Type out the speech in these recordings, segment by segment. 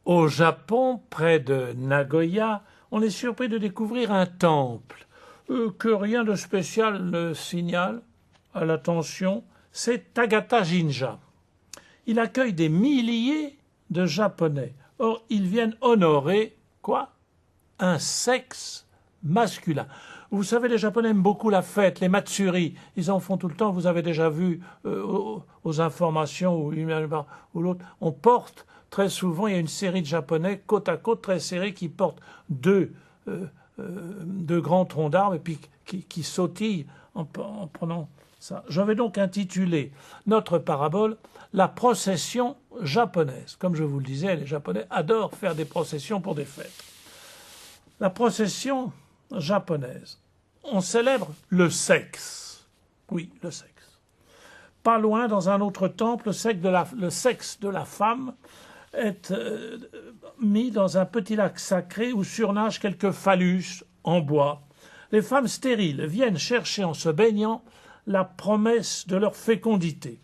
Au Japon, près de Nagoya, on est surpris de découvrir un temple que rien de spécial ne signale à l'attention. C'est Tagata Jinja. Il accueille des milliers de Japonais. Or, ils viennent honorer, quoi? Un sexe masculin. Vous savez, les Japonais aiment beaucoup la fête, les matsuri. Ils en font tout le temps. Vous avez déjà vu aux informations ou l'autre. On porte très souvent, il y a une série de Japonais côte à côte très serrés qui portent deux grands troncs d'arbres et puis qui sautillent en prenant ça. Je vais donc intituler notre parabole La procession japonaise. Comme je vous le disais, les Japonais adorent faire des processions pour des fêtes. La procession japonaise. On célèbre le sexe. Oui, le sexe. Pas loin, dans un autre temple, le sexe de la femme est mis dans un petit lac sacré où surnagent quelques phallus en bois. Les femmes stériles viennent chercher en se baignant la promesse de leur fécondité.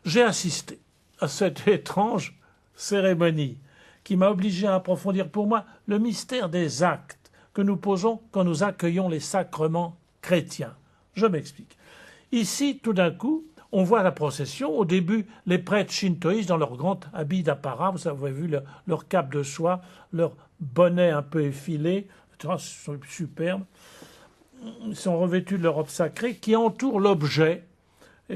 J'ai assisté à cette étrange cérémonie qui m'a obligé à approfondir pour moi le mystère des actes que nous posons quand nous accueillons les sacrements chrétiens. Je m'explique. Ici, tout d'un coup, on voit la procession. Au début, les prêtres shintoïstes dans leur grand habit d'apparat, vous avez vu leur cape de soie, leur bonnet un peu effilé, etc., sont superbes. Ils sont revêtus de leur robe sacrée qui entoure l'objet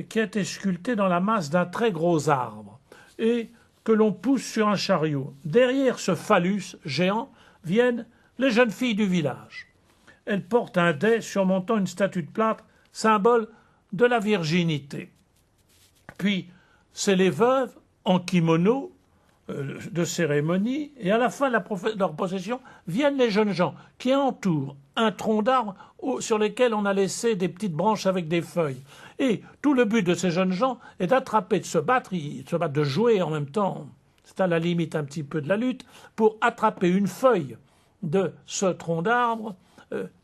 qui a été sculpté dans la masse d'un très gros arbre et que l'on pousse sur un chariot. Derrière ce phallus géant viennent les jeunes filles du village. Elles portent un dais surmontant une statue de plâtre, symbole de la virginité. Puis, c'est les veuves en kimono de cérémonie, et à la fin de leur procession, viennent les jeunes gens qui entourent un tronc d'arbre sur lequel on a laissé des petites branches avec des feuilles. Et tout le but de ces jeunes gens est d'attraper, de se battre, de jouer en même temps, c'est à la limite un petit peu de la lutte, pour attraper une feuille de ce tronc d'arbre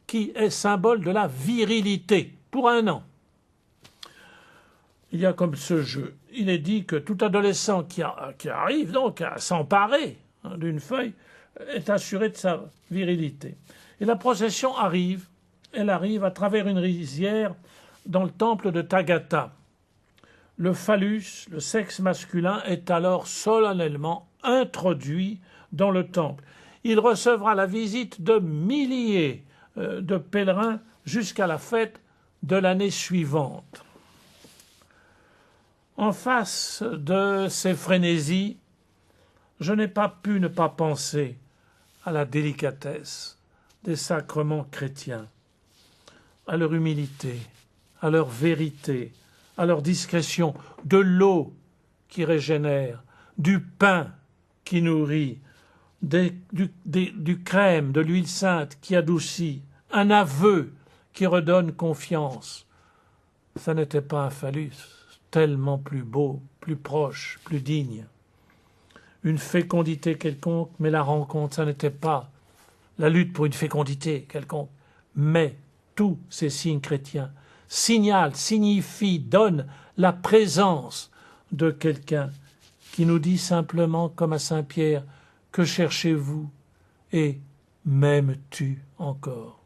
qui est symbole de la virilité pour un an. Il y a comme ce jeu. Il est dit que tout adolescent qui arrive donc à s'emparer d'une feuille est assuré de sa virilité. Et la procession arrive, elle arrive à travers une rizière dans le temple de Tagata. Le phallus, le sexe masculin, est alors solennellement introduit dans le temple. Il recevra la visite de milliers de pèlerins jusqu'à la fête de l'année suivante. En face de ces frénésies, je n'ai pas pu ne pas penser à la délicatesse des sacrements chrétiens, à leur humilité, à leur vérité, à leur discrétion, de l'eau qui régénère, du pain qui nourrit, du crème, de l'huile sainte qui adoucit, un aveu qui redonne confiance. Ça n'était pas un phallus, tellement plus beau, plus proche, plus digne. Une fécondité quelconque, mais la rencontre, ça n'était pas la lutte pour une fécondité quelconque, mais tous ces signes chrétiens signifient, donnent la présence de quelqu'un qui nous dit simplement, comme à Saint-Pierre, que cherchez-vous et m'aimes-tu encore?